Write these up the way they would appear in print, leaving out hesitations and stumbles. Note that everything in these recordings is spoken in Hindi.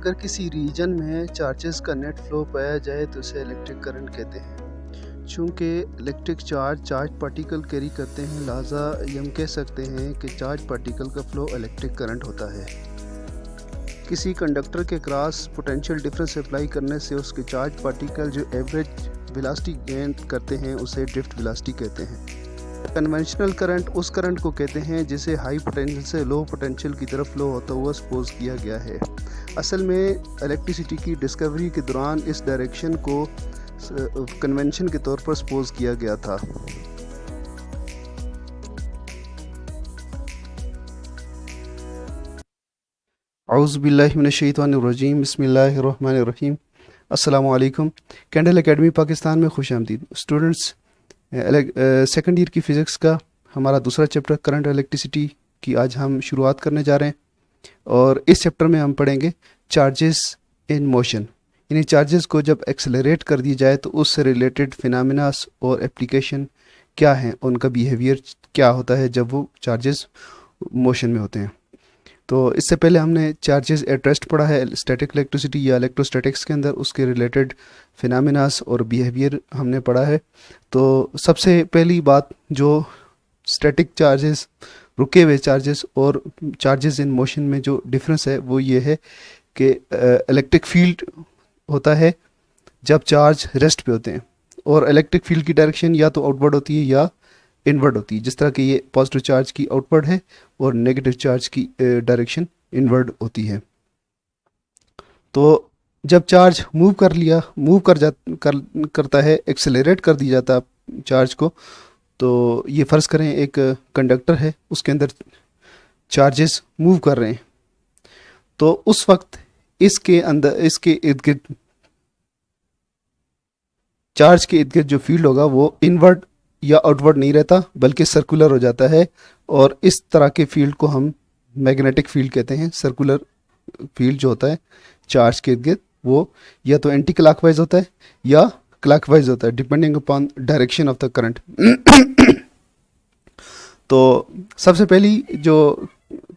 अगर किसी रीजन में चार्जेस का नेट फ्लो पाया जाए तो उसे इलेक्ट्रिक करंट कहते हैं। चूँकि इलेक्ट्रिक चार्ज पार्टिकल कैरी करते हैं, लिहाजा ये हम कह सकते हैं कि चार्ज पार्टिकल का फ्लो इलेक्ट्रिक करंट होता है। किसी कंडक्टर के क्रॉस पोटेंशियल डिफरेंस अप्लाई करने से उसके चार्ज पार्टिकल जो एवरेज वेलोसिटी गेन करते हैं उसे ड्रिफ्ट वेलोसिटी कहते हैं। कन्वेंशनल करंट उस करंट को कहते हैं जिसे हाई पोटेंशियल से लो पोटेंशियल की तरफ फ्लो होता हुआ सपोज किया गया है। असल में इलेक्ट्रिसिटी की डिस्कवरी के दौरान इस डायरेक्शन को कन्वेंशन के तौर पर सपोज किया गया था। औज़ु बिल्लाहि मिनश शैतानिर रजीम, बिस्मिल्लाहिर रहमानिर रहीम। अस्सलामु अलैकुम। कैंडल एकेडमी पाकिस्तान में खुश आमदीद। स्टूडेंट्स, सेकंड ईयर की फ़िज़िक्स का हमारा दूसरा चैप्टर करंट इलेक्ट्रिसिटी की आज हम शुरुआत करने जा रहे हैं और इस चैप्टर में हम पढ़ेंगे चार्जेस इन मोशन, यानी चार्जेस को जब एक्सेलरेट कर दिया जाए तो उससे रिलेटेड फिनोमेनास और एप्लीकेशन क्या हैं, उनका बिहेवियर क्या होता है जब वो चार्जेस मोशन में होते हैं। तो इससे पहले हमने चार्जेस एट रेस्ट पढ़ा है स्टैटिक इलेक्ट्रिसिटी या इलेक्ट्रोस्टैटिक्स के अंदर, उसके रिलेटेड फिनोमेनास और बिहेवियर हमने पढ़ा है। तो सबसे पहली बात जो स्टैटिक चार्जेस, रुके हुए चार्जेस और चार्जेस इन मोशन में जो डिफरेंस है वो ये है कि इलेक्ट्रिक फील्ड होता है जब चार्ज रेस्ट पे होते हैं, और इलेक्ट्रिक फील्ड की डायरेक्शन या तो आउटवर्ड होती है या इनवर्ड होती है, जिस तरह कि ये पॉजिटिव चार्ज की आउटवर्ड है और नेगेटिव चार्ज की डायरेक्शन इनवर्ड होती है। तो जब चार्ज मूव करता है, एक्सेलरेट कर दिया जाता है चार्ज को, तो ये फ़र्ज़ करें एक कंडक्टर है, उसके अंदर चार्जेस मूव कर रहे हैं, तो उस वक्त इसके इर्द गिर्द चार्ज के इर्द गिर्द जो फील्ड होगा वो इनवर्ड या आउटवर्ड नहीं रहता बल्कि सर्कुलर हो जाता है, और इस तरह के फील्ड को हम मैग्नेटिक फील्ड कहते हैं। सर्कुलर फील्ड जो होता है चार्ज के इर्द गिर्द वो या तो एंटी क्लॉकवाइज होता है या क्लॉकवाइज होता है, depending upon direction of the current. तो सबसे पहली जो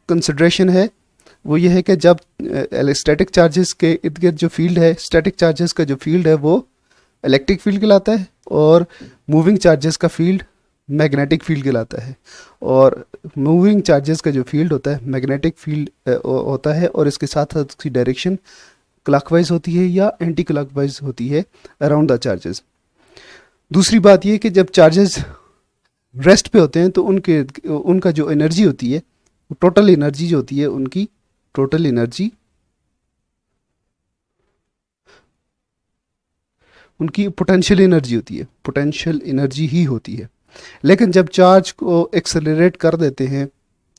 कंसिडरेशन है वो ये है कि जब स्टैटिक चार्जेस के इर्द गिर्द जो फील्ड है, स्टैटिक चार्जेस का जो फील्ड है वो इलेक्ट्रिक फील्ड कहलाता है और मूविंग चार्जेस का फील्ड मैग्नेटिक फील्ड कहलाता है। और मूविंग चार्जेस का जो फील्ड होता है मैग्नेटिक फील्ड होता है, और इसके साथ साथ उसकी डायरेक्शन क्लॉकवाइज होती है या एंटी क्लॉकवाइज होती है अराउंड द चार्जेस। दूसरी बात ये कि जब चार्जेस रेस्ट पे होते हैं तो उनका जो एनर्जी होती है, टोटल एनर्जी जो होती है, उनकी टोटल एनर्जी उनकी पोटेंशियल एनर्जी होती है, पोटेंशियल एनर्जी ही होती है। लेकिन जब चार्ज को एक्सेलरेट कर देते हैं,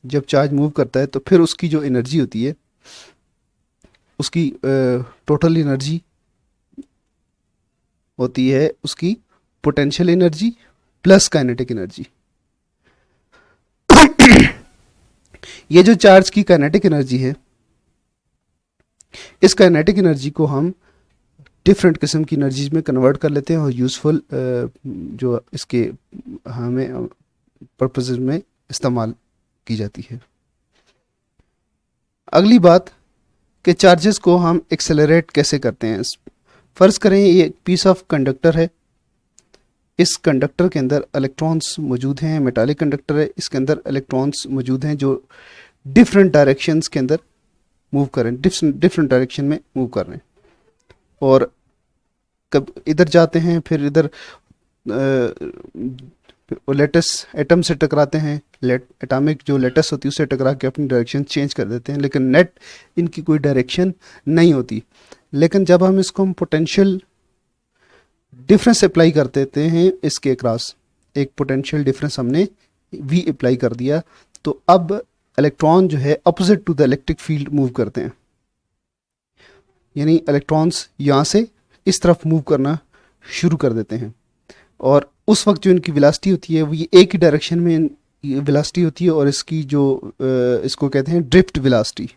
जब चार्ज मूव करता है, तो फिर उसकी जो एनर्जी होती है, उसकी टोटल एनर्जी होती है उसकी potential energy plus kinetic energy. ये जो चार्ज की काइनेटिक एनर्जी है, इस काइनेटिक एनर्जी को हम डिफरेंट किस्म की एनर्जीज में कन्वर्ट कर लेते हैं और यूज़फुल जो इसके हमें पर्पसेस में इस्तेमाल की जाती है। अगली बात कि चार्जेस को हम एक्सेलरेट कैसे करते हैं। फ़र्ज़ करें ये एक पीस ऑफ कंडक्टर है, इस कंडक्टर के अंदर इलेक्ट्रॉन्स मौजूद हैं, मेटालिक कंडक्टर है, इसके अंदर इलेक्ट्रॉन्स मौजूद हैं जो डिफरेंट डायरेक्शंस के अंदर मूव कर रहे हैं, डिफरेंट डायरेक्शन में मूव कर रहे हैं, और कब इधर जाते हैं फिर इधर लेटस एटम से टकराते हैं, एटॉमिक जो लेटस होती है उससे टकरा के अपनी डायरेक्शन चेंज कर देते हैं, लेकिन नेट इनकी कोई डायरेक्शन नहीं होती। लेकिन जब हम इसको पोटेंशियल डिफरेंस अप्लाई कर देते हैं इसके क्रॉस, एक पोटेंशियल डिफरेंस हमने V अप्लाई कर दिया, तो अब इलेक्ट्रॉन जो है opposite to the electric field move करते हैं, यानी इलेक्ट्रॉन्स यहाँ से इस तरफ मूव करना शुरू कर देते हैं, और उस वक्त जो इनकी वेलोसिटी होती है वो ये एक ही डायरेक्शन में वेलोसिटी होती है, और इसकी जो इसको कहते हैं drift velocity,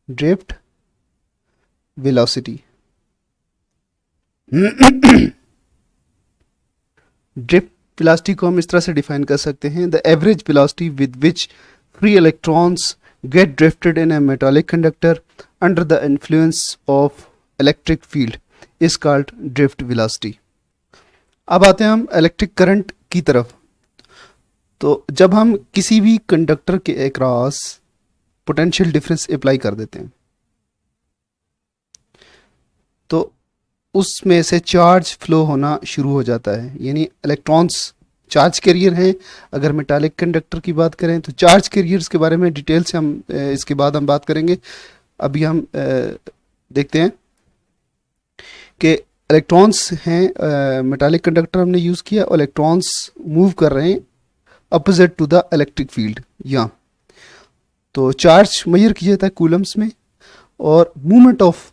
drift velocity. Drift velocity को हम इस तरह से डिफाइन कर सकते हैं, the average velocity with which free electrons get drifted in a metallic conductor under the influence of electric field is called drift velocity. अब आते हैं हम इलेक्ट्रिक करंट की तरफ. तो जब हम किसी भी कंडक्टर के अक्रॉस पोटेंशियल डिफरेंस अप्लाई कर देते हैं तो उसमें से चार्ज फ्लो होना शुरू हो जाता है, यानी इलेक्ट्रॉन्स चार्ज कैरियर हैं. अगर मेटालिक कंडक्टर की बात करें तो चार्ज कैरियर्स के बारे में डिटेल से हम इसके बाद हम बात करेंगे. अभी हम देखते हैं कि इलेक्ट्रॉन्स हैं, मेटालिक कंडक्टर हमने यूज़ किया और इलेक्ट्रॉन्स मूव कर रहे हैं opposite to the electric field. यहाँ तो चार्ज मेजर किया जाता है कूलम्स में और मूवमेंट ऑफ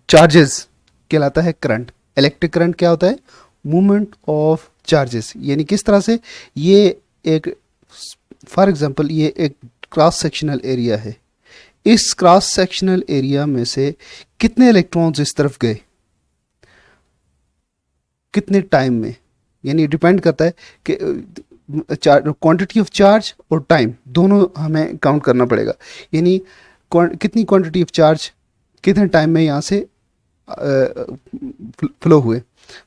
चार्जेस कहलाता है करंट. इलेक्ट्रिक करंट क्या होता है? Movement of charges. यानी किस तरह से ये एक, फॉर एग्जांपल ये एक क्रॉस सेक्शनल एरिया है, इस क्रॉस सेक्शनल एरिया में से कितने इलेक्ट्रॉन्स इस तरफ गए कितने टाइम में, यानी डिपेंड करता है कि क्वांटिटी ऑफ चार्ज और टाइम दोनों हमें काउंट करना पड़ेगा. यानी कितनी क्वांटिटी ऑफ चार्ज कितने टाइम में यहाँ से फ्लो हुए.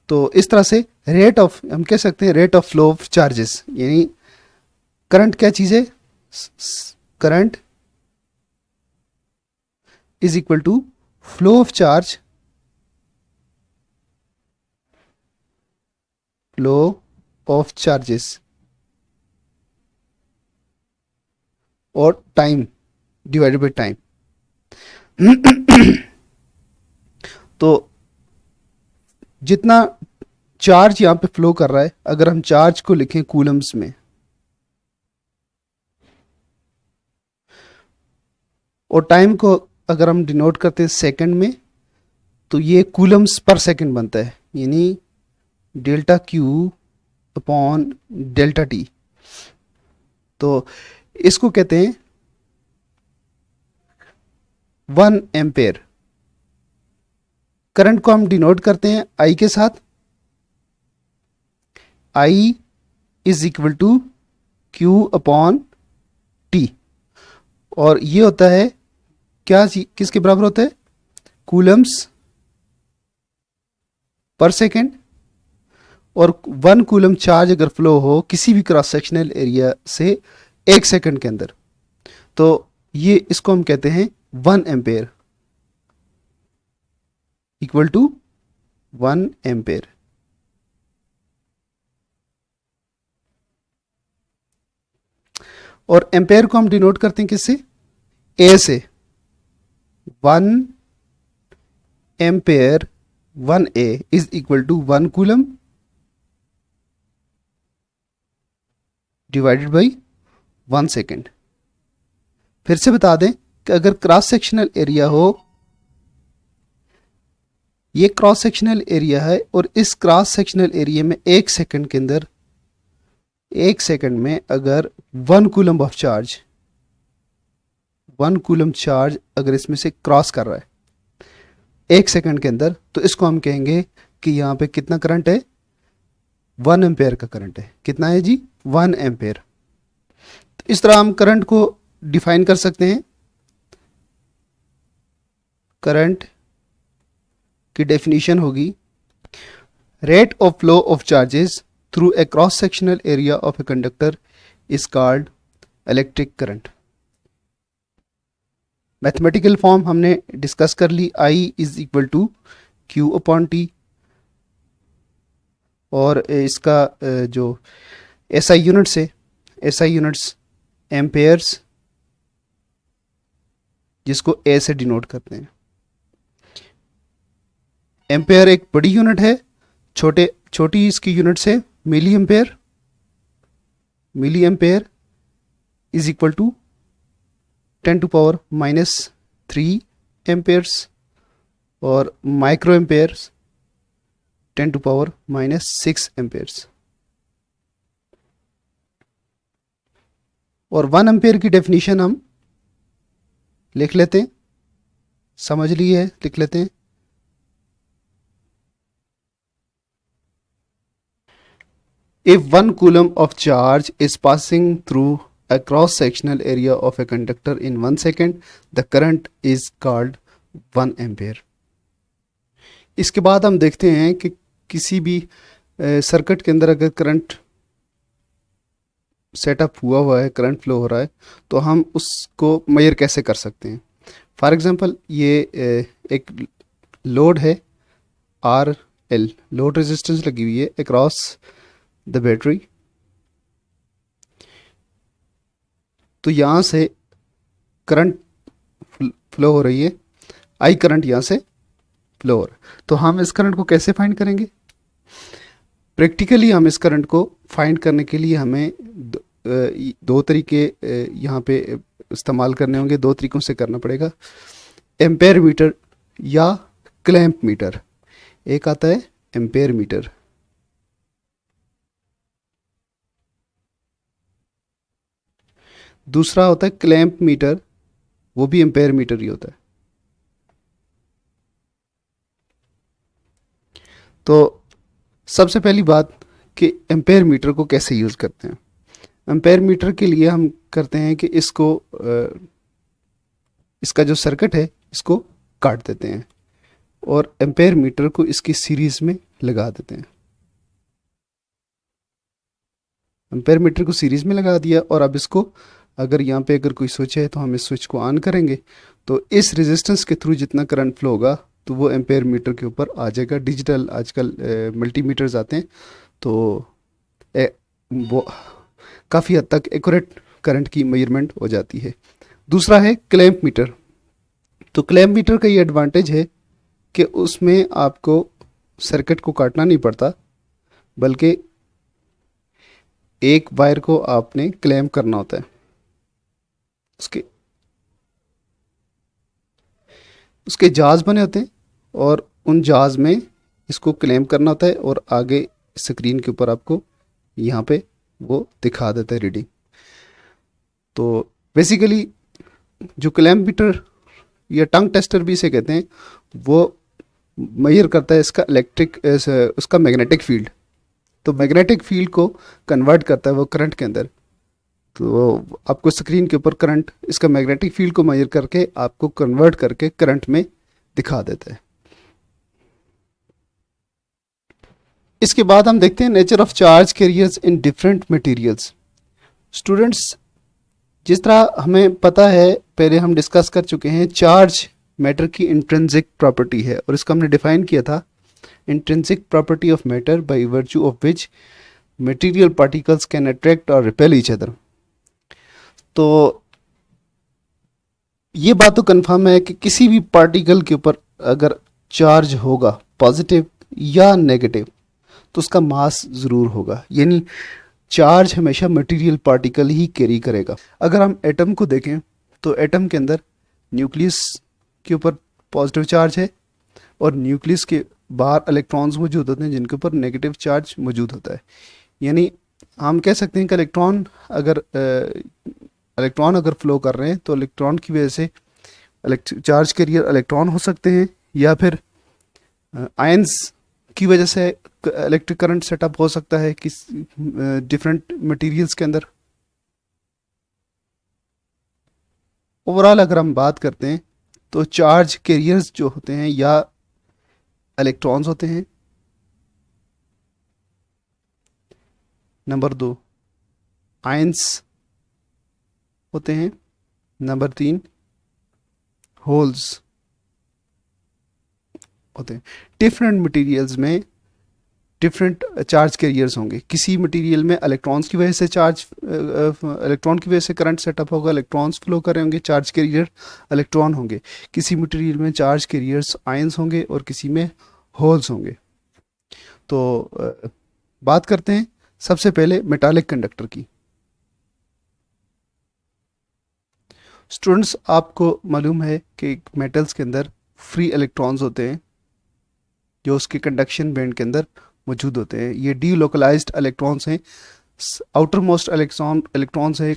तो इस तरह से रेट ऑफ, हम कह सकते हैं rate of flow of charges. यानी करंट क्या चीज़ है? Current is equal to flow of charge, flow of charges और टाइम डिवाइडेड बाय टाइम. तो जितना चार्ज यहाँ पे फ्लो कर रहा है, अगर हम चार्ज को लिखें कूलम्स में और टाइम को अगर हम डिनोट करते हैं सेकंड में, तो ये कूलम्स पर सेकंड बनता है. यानी delta Q upon delta T. तो इसको कहते हैं 1 एम्पेयर. करंट को हम डिनोट करते हैं आई के साथ. I is equal to Q upon T और ये होता है क्या, किसके बराबर होता है? कूलम्स पर सेकेंड. और 1 कूलम चार्ज अगर फ्लो हो किसी भी क्रॉस सेक्शनल एरिया से 1 सेकंड के अंदर, तो ये इसको हम कहते हैं 1 एम्पेयर इक्वल टू 1 एम्पेयर. और एम्पेयर को हम डिनोट करते हैं किससे? ए से. 1 ampere 1 A is equal to 1 coulomb divided by 1 second. फिर से बता दें कि अगर क्रॉस सेक्शनल एरिया हो, ये क्रॉस सेक्शनल एरिया है और इस क्रॉस सेक्शनल एरिया में 1 सेकंड के अंदर, 1 सेकंड में अगर 1 coulomb of charge, 1 coulomb charge अगर इसमें से क्रॉस कर रहा है 1 सेकंड के अंदर, तो इसको हम कहेंगे कि यहाँ पे कितना करंट है? 1 एम्पेयर का करंट है. कितना है जी? 1 एम्पेयर. तो इस तरह हम करंट को डिफाइन कर सकते हैं. करंट की डेफिनेशन होगी rate of flow of charges through a cross sectional area of a conductor is called electric current. Mathematical form हमने डिस्कस कर ली. I is equal to Q upon T और इसका जो एसआई यूनिट्स है, एसआई यूनिट्स एम्पेयर्स, जिसको ए से डिनोट करते हैं. एम्पेयर एक बड़ी यूनिट है, छोटी इसकी यूनिट्स है milliampere. Milliampere is equal to 10⁻³ amperes और माइक्रो एम्पेयर्स 10⁻⁶ एम्पेयर्स. और 1 एम्पेयर की डेफिनेशन हम लिख लेते हैं, समझ लिए है, लिख लेते हैं. If 1 coulomb of charge is passing through a cross sectional area of a conductor in 1 second, the current is called 1 ampere. इसके बाद हम देखते हैं कि किसी भी सर्किट के अंदर अगर करंट सेटअप हुआ है, करंट फ्लो हो रहा है, तो हम उसको मेजर कैसे कर सकते हैं। फॉर एग्जांपल ये एक लोड है आर एल, लोड रेजिस्टेंस लगी हुई है अक्रॉस द बैटरी। तो यहाँ से करंट फ्लो हो रही है, आई करंट यहाँ से फ्लो हो रहा है। तो हम इस करंट को कैसे फाइंड करेंगे। प्रैक्टिकली हम इस करंट को फाइंड करने के लिए हमें दो तरीके यहाँ पे इस्तेमाल करने होंगे, दो तरीकों से करना पड़ेगा। एम्पेयर मीटर या क्लैंप मीटर। एक आता है एम्पेयर मीटर, दूसरा होता है क्लैंप मीटर, वो भी एम्पेयर मीटर ही होता है। तो सबसे पहली बात कि एम्पेयर मीटर को कैसे यूज़ करते हैं। एम्पेयर मीटर के लिए हम करते हैं कि इसका जो सर्किट है इसको काट देते हैं और एम्पेयर मीटर को इसकी सीरीज में लगा देते हैं। एम्पेयर मीटर को सीरीज में लगा दिया और अब इसको अगर यहाँ पे अगर कोई स्विच है तो हम इस स्विच को ऑन करेंगे तो इस रेजिस्टेंस के थ्रू जितना करंट फ्लो होगा तो वो एम्पेयर मीटर के ऊपर आ जाएगा। डिजिटल आजकल मल्टीमीटर्स आते हैं, तो वो काफ़ी हद तक एक्यूरेट करंट की मेजरमेंट हो जाती है। दूसरा है क्लैंप मीटर। तो क्लैंप मीटर का ये एडवांटेज है कि उसमें आपको सर्किट को काटना नहीं पड़ता, बल्कि एक वायर को आपने क्लैंप करना होता है। उसके जहाज बने होते हैं और उन जहाज में इसको क्लैंप करना होता है और आगे स्क्रीन के ऊपर आपको यहाँ पे वो दिखा देता है रीडिंग। तो बेसिकली जो क्लैंप मीटर या टंग टेस्टर भी इसे कहते हैं, वो मेजर करता है इसका उसका मैग्नेटिक फील्ड। तो मैग्नेटिक फील्ड को कन्वर्ट करता है वो करंट के अंदर। तो आपको स्क्रीन के ऊपर करंट, इसका मैग्नेटिक फील्ड को मेजर करके आपको कन्वर्ट करके करंट में दिखा देता है। इसके बाद हम देखते हैं nature of charge carriers in different materials. Students, जिस तरह हमें पता है, पहले हम डिस्कस कर चुके हैं, चार्ज मैटर की इंट्रिंसिक प्रॉपर्टी है और इसका हमने डिफाइन किया था, intrinsic property of matter by virtue of which material particles can attract और रिपेल ईच अदर। तो ये बात तो कंफर्म है कि किसी भी पार्टिकल के ऊपर अगर चार्ज होगा पॉजिटिव या नेगेटिव तो उसका मास ज़रूर होगा, यानी चार्ज हमेशा मटेरियल पार्टिकल ही कैरी करेगा। अगर हम एटम को देखें तो एटम के अंदर न्यूक्लियस के ऊपर पॉजिटिव चार्ज है और न्यूक्लियस के बाहर इलेक्ट्रॉन्स मौजूद होते हैं जिनके ऊपर नेगेटिव चार्ज मौजूद होता है। यानी हम कह सकते हैं कि इलेक्ट्रॉन अगर फ्लो कर रहे हैं तो इलेक्ट्रॉन की वजह से चार्ज कैरियर इलेक्ट्रॉन हो सकते हैं, या फिर आयंस की वजह से इलेक्ट्रिक करंट सेटअप हो सकता है किस डिफरेंट मटेरियल्स के अंदर। ओवरऑल अगर हम बात करते हैं तो चार्ज कैरियर्स जो होते हैं या इलेक्ट्रॉन्स होते हैं, नंबर 2 आयंस होते हैं, नंबर 3 होल्स होते हैं। डिफरेंट मटेरियल्स में डिफरेंट चार्ज कैरियर्स होंगे। किसी मटेरियल में इलेक्ट्रॉन्स की वजह से इलेक्ट्रॉन की वजह से करंट सेटअप होगा, इलेक्ट्रॉन्स फ्लो कर रहे होंगे, चार्ज कैरियर इलेक्ट्रॉन होंगे। किसी मटेरियल में चार्ज कैरियर्स आयंस होंगे और किसी में होल्स होंगे। तो बात करते हैं सबसे पहले मेटालिक कंडक्टर की। स्टूडेंट्स, आपको मालूम है कि मेटल्स के अंदर फ्री इलेक्ट्रॉन्स होते हैं जो उसके कंडक्शन बैंड के अंदर मौजूद होते हैं। ये डीलोकलाइज्ड इलेक्ट्रॉन्स हैं। आउटर मोस्ट इलेक्ट्रॉन्स है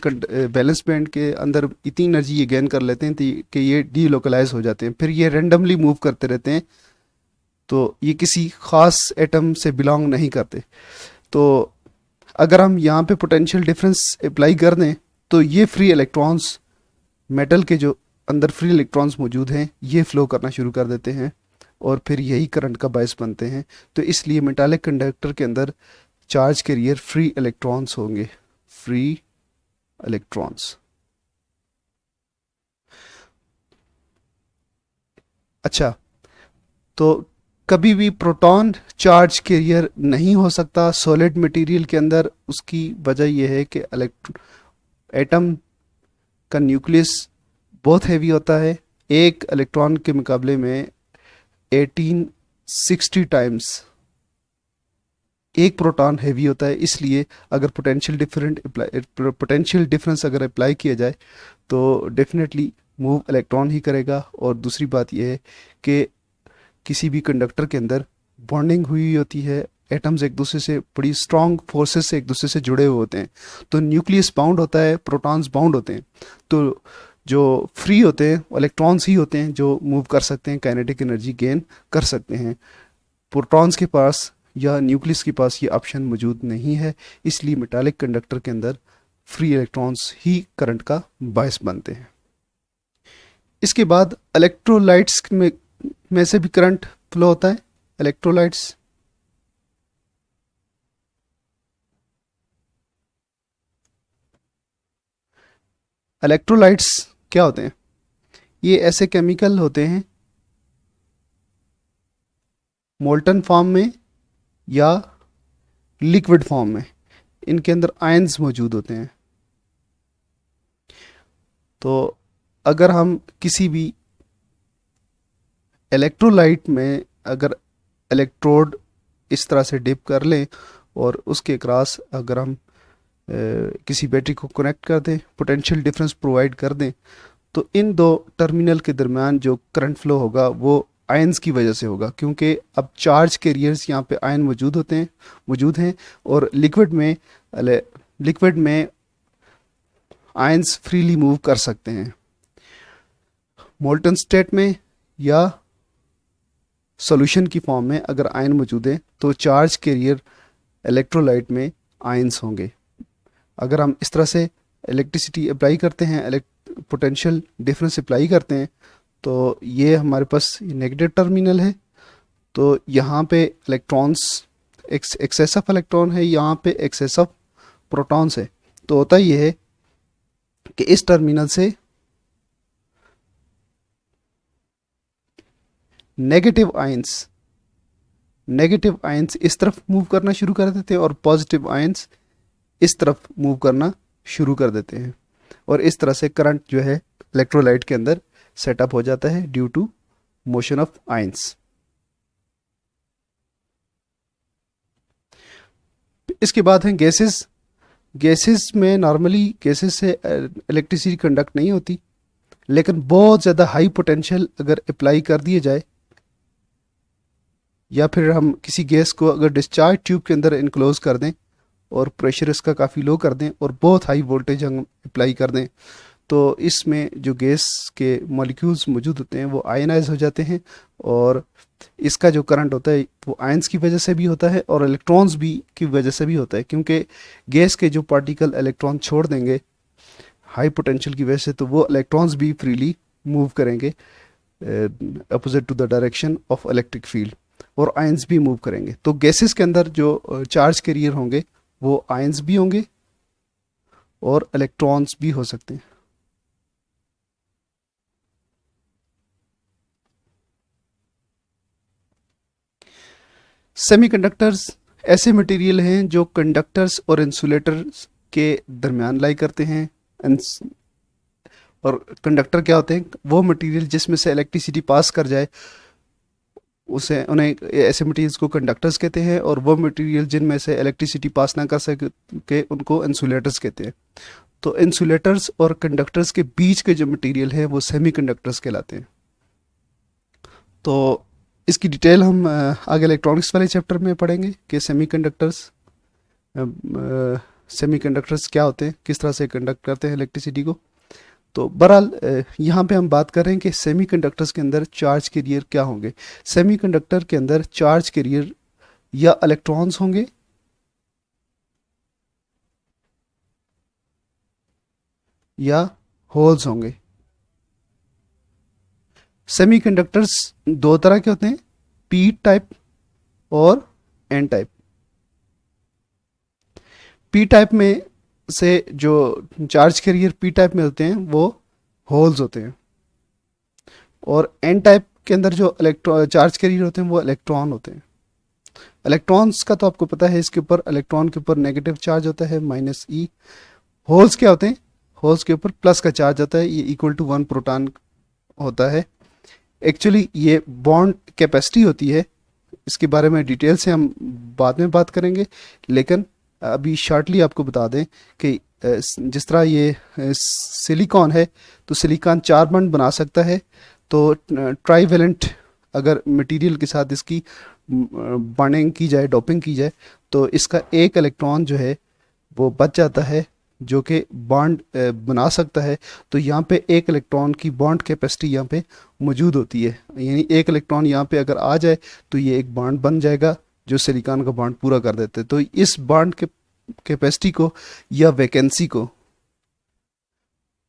बैलेंस बैंड के अंदर इतनी एनर्जी ये गेन कर लेते हैं कि ये डीलोकलाइज हो जाते हैं, फिर ये रेंडमली मूव करते रहते हैं। तो ये किसी ख़ास एटम से बिलोंग नहीं करते। तो अगर हम यहाँ पे पोटेंशियल डिफरेंस अप्लाई कर दें तो ये फ्री इलेक्ट्रॉन्स मेटल के जो अंदर फ्री इलेक्ट्रॉन्स मौजूद हैं ये फ़्लो करना शुरू कर देते हैं और फिर यही करंट का बायस बनते हैं। तो इसलिए मेटालिक कंडक्टर के अंदर चार्ज कैरियर फ्री इलेक्ट्रॉन्स होंगे, फ्री इलेक्ट्रॉन्स। अच्छा, तो कभी भी प्रोटॉन चार्ज कैरियर नहीं हो सकता सॉलिड मटेरियल के अंदर। उसकी वजह यह है कि एटम का न्यूक्लियस बहुत हैवी होता है, एक इलेक्ट्रॉन के मुकाबले में 1860 टाइम्स एक प्रोटॉन हैवी होता है। इसलिए अगर पोटेंशियल डिफरेंस अगर अप्लाई किया जाए तो डेफिनेटली मूव इलेक्ट्रॉन ही करेगा। और दूसरी बात यह है कि किसी भी कंडक्टर के अंदर बॉन्डिंग हुई होती है, एटम्स एक दूसरे से बड़ी स्ट्रॉन्ग फोर्सेस से एक दूसरे से जुड़े हुए होते हैं। तो न्यूक्लियस बाउंड होता है, प्रोटॉन्स बाउंड होते हैं। तो जो फ्री होते हैं इलेक्ट्रॉन्स ही होते हैं जो मूव कर सकते हैं, काइनेटिक एनर्जी गेन कर सकते हैं। प्रोटॉन्स के पास या न्यूक्लियस के पास ये ऑप्शन मौजूद नहीं है। इसलिए मेटालिक कंडक्टर के अंदर फ्री इलेक्ट्रॉन्स ही करंट का बायस बनते हैं। इसके बाद इलेक्ट्रोलाइट्स में से भी करंट फ्लो होता है। इलेक्ट्रोलाइट्स इलेक्ट्रोलाइट्स क्या होते हैं? ये ऐसे केमिकल होते हैं मोल्टन फॉर्म में या लिक्विड फॉर्म में, इनके अंदर आयंस मौजूद होते हैं। तो अगर हम किसी भी इलेक्ट्रोलाइट में अगर इलेक्ट्रोड इस तरह से डिप कर लें और उसके क्रॉस अगर हम किसी बैटरी को कनेक्ट कर दें, पोटेंशियल डिफरेंस प्रोवाइड कर दें, तो इन दो टर्मिनल के दरमियान जो करंट फ्लो होगा वो आयंस की वजह से होगा, क्योंकि अब चार्ज कैरियर्स यहाँ पे आयन मौजूद हैं और लिक्विड में आयंस फ्रीली मूव कर सकते हैं। मोल्टन स्टेट में या सॉल्यूशन की फॉर्म में अगर आयन मौजूद है तो चार्ज कैरियर इलेक्ट्रोलाइट में आयंस होंगे। अगर हम इस तरह से इलेक्ट्रिसिटी अप्लाई करते हैं, पोटेंशियल डिफरेंस अप्लाई करते हैं, तो ये हमारे पास नेगेटिव टर्मिनल है। तो यहाँ पे इलेक्ट्रॉन्स एक्सेस ऑफ इलेक्ट्रॉन है, यहाँ पे एक्सेस ऑफ प्रोटॉन्स है। तो होता ये है कि इस टर्मिनल से नेगेटिव आयंस इस तरफ मूव करना शुरू कर देते हैं और पॉजिटिव आयंस इस तरफ मूव करना शुरू कर देते हैं। और इस तरह से करंट जो है इलेक्ट्रोलाइट के अंदर सेटअप हो जाता है due to motion of ions. इसके बाद हैं गैसेस। गैसेस में नॉर्मली गैसेस से इलेक्ट्रिसिटी कंडक्ट नहीं होती, लेकिन बहुत ज़्यादा हाई पोटेंशियल अगर अप्लाई कर दिए जाए या फिर हम किसी गैस को अगर डिस्चार्ज ट्यूब के अंदर इनक्लोज कर दें और प्रेशर इसका काफ़ी लो कर दें और बहुत हाई वोल्टेज हम अप्लाई कर दें, तो इसमें जो गैस के मॉलिक्यूल्स मौजूद होते हैं वो आयनाइज हो जाते हैं और इसका जो करंट होता है वो आयंस की वजह से भी होता है और इलेक्ट्रॉन्स भी की वजह से भी होता है, क्योंकि गैस के जो पार्टिकल इलेक्ट्रॉन छोड़ देंगे हाई पोटेंशियल की वजह से तो वो इलेक्ट्रॉन्स भी फ्रीली मूव करेंगे opposite to the direction of electric field और आयंस भी मूव करेंगे। तो गैसेस के अंदर जो चार्ज कैरियर होंगे वो आयंस भी होंगे और इलेक्ट्रॉन्स भी हो सकते हैं। सेमीकंडक्टर्स ऐसे मटेरियल हैं जो कंडक्टर्स और इंसुलेटर्स के दरमियान लाई करते हैं। और कंडक्टर क्या होते हैं? वो मटेरियल जिसमें से इलेक्ट्रिसिटी पास कर जाए उसे उन्हें ऐसे मटेरियल्स को कंडक्टर्स कहते हैं, और वो मटेरियल जिनमें से इलेक्ट्रिसिटी पास ना कर सके उनको इंसुलेटर्स कहते हैं। तो इंसुलेटर्स और कंडक्टर्स के बीच के जो मटेरियल है वो सेमीकंडक्टर्स कहलाते हैं। तो इसकी डिटेल हम आगे इलेक्ट्रॉनिक्स वाले चैप्टर में पढ़ेंगे कि सेमीकंडक्टर्स क्या होते हैं, किस तरह से कंडक्ट करते हैं इलेक्ट्रिसिटी को। तो बहरहाल यहाँ पे हम बात कर रहे हैं कि सेमीकंडक्टर्स के अंदर चार्ज कैरियर क्या होंगे। सेमीकंडक्टर के अंदर चार्ज कैरियर या इलेक्ट्रॉन्स होंगे या होल्स होंगे। सेमीकंडक्टर्स दो तरह के होते हैं, पी टाइप और एन टाइप। पी टाइप में से जो चार्ज कैरियर पी टाइप में होते हैं वो होल्स होते हैं, और एन टाइप के अंदर जो इलेक्ट्रॉन चार्ज कैरियर होते हैं वो इलेक्ट्रॉन होते हैं। इलेक्ट्रॉन्स का तो आपको पता है, इसके ऊपर इलेक्ट्रॉन के ऊपर नेगेटिव चार्ज होता है -e। होल्स क्या होते हैं? होल्स के ऊपर प्लस का चार्ज होता है, ये इक्वल टू 1 प्रोटॉन होता है। एक्चुअली ये बॉन्ड कैपेसिटी होती है, इसके बारे में डिटेल से हम बाद में बात करेंगे, लेकिन अभी शॉर्टली आपको बता दें कि जिस तरह ये सिलिकॉन है, तो सिलिकॉन 4 बॉन्ड बना सकता है। तो ट्राईवेलेंट अगर मटेरियल के साथ इसकी बॉन्डिंग की जाए, डोपिंग की जाए, तो इसका एक इलेक्ट्रॉन जो है वो बच जाता है, जो कि बॉन्ड बना सकता है। तो यहाँ पे एक इलेक्ट्रॉन की बॉन्ड कैपेसिटी यहाँ पे मौजूद होती है, यानी एक इलेक्ट्रॉन यहाँ पे अगर आ जाए तो ये एक बॉन्ड बन जाएगा जो सिलिकॉन का बॉन्ड पूरा कर देते हैं। तो इस बॉन्ड के कैपेसिटी को या वैकेंसी को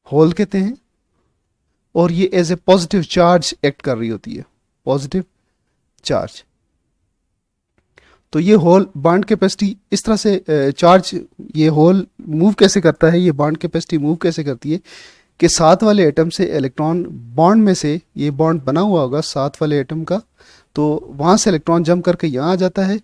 होल कहते हैं, और ये as a positive charge act कर रही होती है, पॉजिटिव चार्ज। तो ये होल बॉन्ड कैपेसिटी इस तरह से चार्ज, ये होल मूव कैसे करता है, ये बॉन्ड कैपेसिटी मूव कैसे करती है कि साथ वाले एटम से इलेक्ट्रॉन बॉन्ड में से, ये बॉन्ड बना हुआ होगा साथ वाले एटम का, तो वहाँ से इलेक्ट्रॉन जम करके यहाँ आ जाता है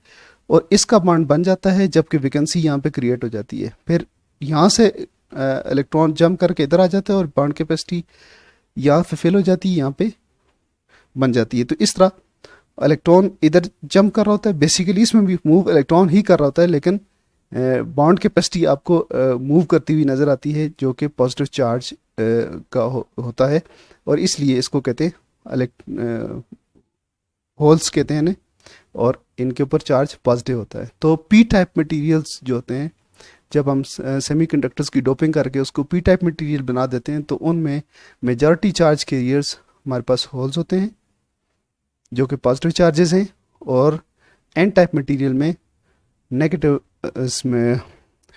और इसका बॉन्ड बन जाता है, जबकि वैकेंसी यहाँ पे क्रिएट हो जाती है। फिर यहाँ से इलेक्ट्रॉन जम करके इधर आ जाता है और बॉन्ड कैपेसिटी यहाँ फिल हो जाती है, यहाँ पे बन जाती है। तो इस तरह इलेक्ट्रॉन इधर जंप कर रहा होता है, बेसिकली इसमें भी मूव इलेक्ट्रॉन ही कर रहा होता है, लेकिन बॉन्ड कैपेसिटी आपको मूव करती हुई नज़र आती है, जो कि पॉजिटिव चार्ज का होता है, और इसलिए इसको कहते हैं होल्स कहते हैं इन्हें, और इनके ऊपर चार्ज पॉजिटिव होता है। तो पी टाइप मटेरियल्स जो होते हैं, जब हम सेमीकंडक्टर्स की डोपिंग करके उसको पी टाइप मटेरियल बना देते हैं, तो उनमें मेजॉरिटी चार्ज कैरियर्स हमारे पास होल्स होते हैं जो कि पॉजिटिव चार्जेस हैं, और एन टाइप मटेरियल में नेगेटिव, इसमें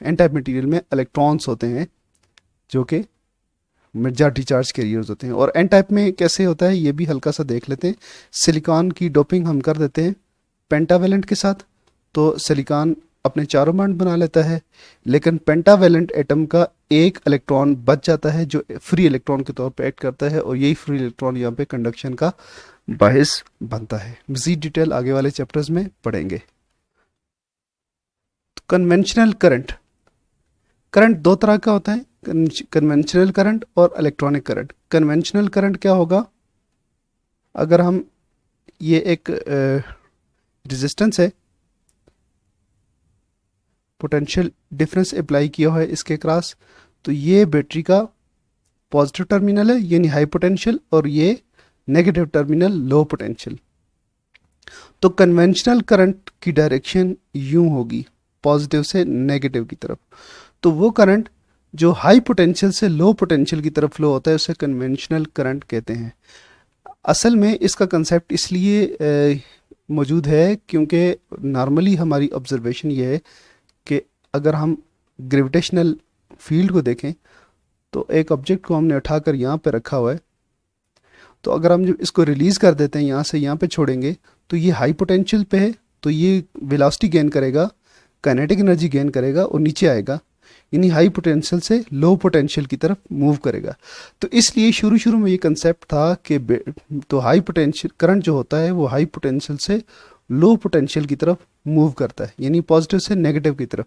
एन टाइप मटेरियल में इलेक्ट्रॉन्स होते हैं जो कि मेजॉरिटी चार्ज कैरियर्स होते हैं। और एन टाइप में कैसे होता है ये भी हल्का सा देख लेते हैं। सिलिकॉन की डोपिंग हम कर देते हैं पेंटावेलेंट के साथ, तो सिलिकॉन अपने चारों बॉन्ड बना लेता है, लेकिन पेंटावेलेंट एटम का एक इलेक्ट्रॉन बच जाता है जो फ्री इलेक्ट्रॉन के तौर पर एक्ट करता है, और यही फ्री इलेक्ट्रॉन यहाँ पे कंडक्शन का बाहिस बनता है। मज़ीद डिटेल आगे वाले चैप्टर्स में पढ़ेंगे। कन्वेंशनल करंट, करंट दो तरह का होता है, कन्वेंशनल करंट और इलेक्ट्रॉनिक करंट। कन्वेंशनल करंट क्या होगा? अगर हम, ये एक रेजिस्टेंस है, पोटेंशियल डिफरेंस अप्लाई किया हुआ है इसके क्रॉस, तो ये बैटरी का पॉजिटिव टर्मिनल है यानी हाई पोटेंशियल, और ये नेगेटिव टर्मिनल लो पोटेंशियल। तो कन्वेंशनल करंट की डायरेक्शन यूं होगी, पॉजिटिव से नेगेटिव की तरफ। तो वो करंट जो हाई पोटेंशियल से लो पोटेंशियल की तरफ फ्लो होता है उसे कन्वेंशनल करंट कहते हैं। असल में इसका कंसेप्ट इसलिए मौजूद है क्योंकि नॉर्मली हमारी ऑब्जर्वेशन ये है कि अगर हम ग्रेविटेशनल फील्ड को देखें, तो एक ऑब्जेक्ट को हमने उठाकर यहाँ पे रखा हुआ है, तो अगर हम जब इसको रिलीज़ कर देते हैं यहाँ से यहाँ पे छोड़ेंगे, तो ये हाई पोटेंशियल पे है, तो ये वेलोसिटी गेन करेगा, काइनेटिक एनर्जी गेन करेगा और नीचे आएगा, यानी हाई पोटेंशियल से लो पोटेंशियल की तरफ मूव करेगा। तो इसलिए शुरू शुरू में ये कंसेप्ट था कि तो हाई पोटेंशियल करंट जो होता है वो हाई पोटेंशियल से लो पोटेंशियल की तरफ मूव करता है, यानी पॉजिटिव से नेगेटिव की तरफ।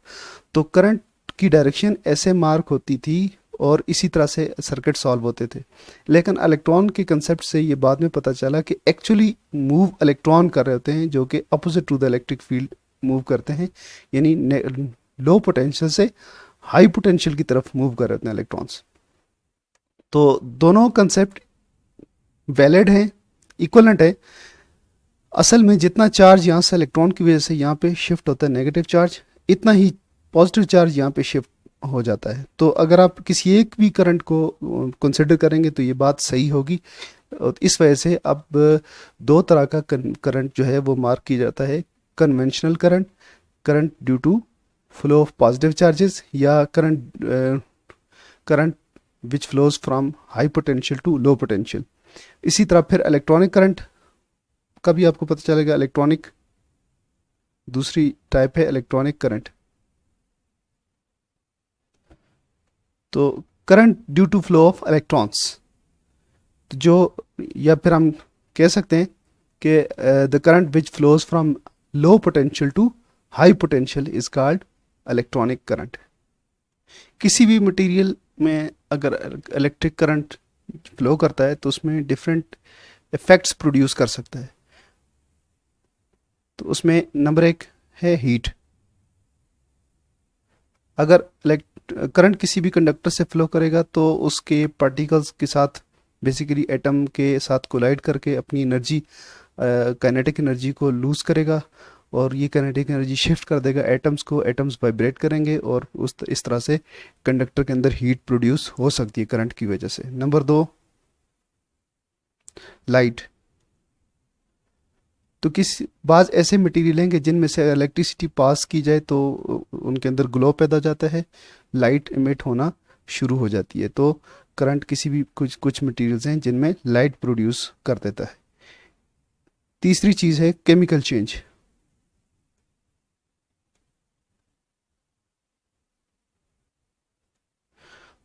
तो करंट की डायरेक्शन ऐसे मार्क होती थी और इसी तरह से सर्किट सॉल्व होते थे। लेकिन इलेक्ट्रॉन के कंसेप्ट से ये बाद में पता चला कि एक्चुअली मूव इलेक्ट्रॉन कर रहे होते हैं जो कि opposite to the electric field move करते हैं, यानी लो पोटेंशियल से हाई पोटेंशियल की तरफ मूव कर रहे होते हैं इलेक्ट्रॉन्स। तो दोनों कंसेप्ट वैलिड हैं, इक्वलेंट है। असल में जितना चार्ज यहाँ से इलेक्ट्रॉन की वजह से यहाँ पे शिफ्ट होता है नेगेटिव चार्ज, इतना ही पॉजिटिव चार्ज यहाँ पे शिफ्ट हो जाता है। तो अगर आप किसी एक भी करंट को कंसिडर करेंगे तो ये बात सही होगी। इस वजह से अब दो तरह का करंट जो है वो मार्क किया जाता है, conventional current, current due to flow of positive charges, या current which flows from high potential to low potential. इसी तरह फिर इलेक्ट्रॉनिक करंट का भी आपको पता चलेगा। इलेक्ट्रॉनिक दूसरी टाइप है इलेक्ट्रॉनिक करंट। तो current due to flow of electrons, जो या फिर हम कह सकते हैं कि the current which flows from low potential to high potential is called electronic current. किसी भी मटेरियल में अगर इलेक्ट्रिक करंट फ्लो करता है तो उसमें डिफरेंट इफेक्ट्स प्रोड्यूस कर सकता है। तो उसमें नंबर एक है हीट। अगर करंट किसी भी कंडक्टर से फ्लो करेगा तो उसके पार्टिकल्स के साथ बेसिकली एटम के साथ कोलाइड करके अपनी एनर्जी, काइनेटिक एनर्जी को लूज़ करेगा और ये काइनेटिक एनर्जी शिफ्ट कर देगा एटम्स को। एटम्स वाइब्रेट करेंगे और इस तरह से कंडक्टर के अंदर हीट प्रोड्यूस हो सकती है करंट की वजह से। नंबर दो, लाइट। तो किस बाज़ ऐसे मटेरियल हैं कि जिनमें से इलेक्ट्रिसिटी पास की जाए तो उनके अंदर ग्लो पैदा हो जाता है, लाइट इमिट होना शुरू हो जाती है। तो करंट किसी भी कुछ कुछ मटेरियल्स हैं जिनमें लाइट प्रोड्यूस कर देता है। तीसरी चीज़ है केमिकल चेंज।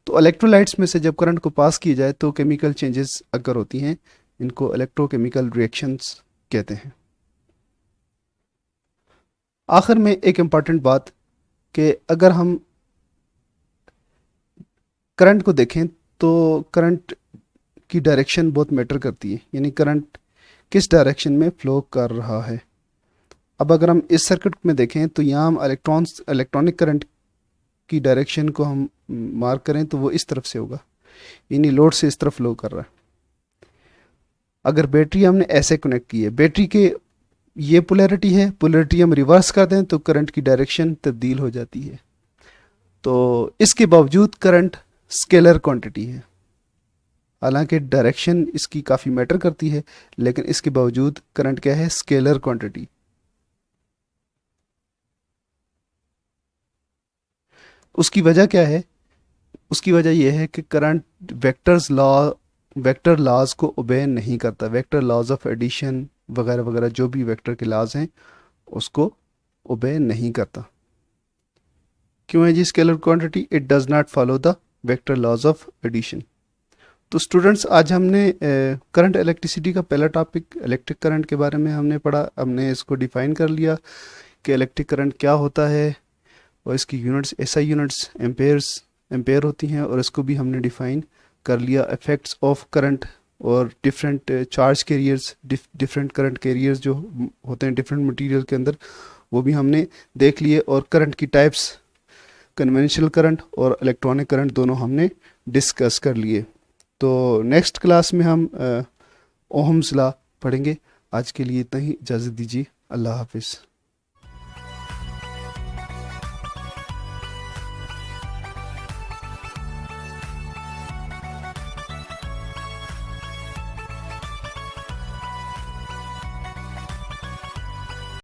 तो इलेक्ट्रोलाइट्स में से जब करंट को पास किया जाए तो केमिकल चेंजेस अगर होती हैं, इनको इलेक्ट्रोकेमिकल रिएक्शंस कहते हैं। आखिर में एक इम्पॉर्टेंट बात कि अगर हम करंट को देखें तो करंट की डायरेक्शन बहुत मैटर करती है, यानी करंट किस डायरेक्शन में फ्लो कर रहा है। अब अगर हम इस सर्किट में देखें तो यहाँ हम इलेक्ट्रॉनिक करंट की डायरेक्शन को हम मार्क करें तो वो इस तरफ से होगा, यानी लोड से इस तरफ फ्लो कर रहा है। अगर बैटरी हमने ऐसे कनेक्ट की है, बैटरी के ये पोलैरिटी है, पोलैरिटी हम रिवर्स कर दें तो करंट की डायरेक्शन तब्दील हो जाती है। तो इसके बावजूद करंट स्केलर क्वांटिटी है, हालांकि डायरेक्शन इसकी काफ़ी मैटर करती है, लेकिन इसके बावजूद करंट क्या है, स्केलर क्वांटिटी। उसकी वजह क्या है? उसकी वजह यह है कि करंट वेक्टर लॉज को ओबे नहीं करता। वेक्टर लॉज ऑफ एडिशन वगैरह वगैरह जो भी वेक्टर के लॉज हैं उसको ओबे नहीं करता। क्यों है जी scalar quantity? It does not follow the vector laws of addition. तो स्टूडेंट्स, आज हमने करंट इलेक्ट्रिसिटी का पहला टॉपिक इलेक्ट्रिक करंट के बारे में हमने पढ़ा। हमने इसको डिफाइन कर लिया कि इलेक्ट्रिक करंट क्या होता है और इसकी यूनिट्स एसआई यूनिट्स एम्पेयर होती हैं, और इसको भी हमने डिफाइन कर लिया। इफेक्ट्स ऑफ करंट और different charge carriers, different current carriers जो होते हैं डिफरेंट मटेरियल के अंदर, वो भी हमने देख लिए। और करंट की टाइप्स, कन्वेंशनल करंट और इलेक्ट्रॉनिक करंट, दोनों हमने डिस्कस कर लिए। तो नेक्स्ट क्लास में हम ओहम्स लॉ पढ़ेंगे। आज के लिए इतना ही, इजाज़त दीजिए। अल्लाह हाफिज़।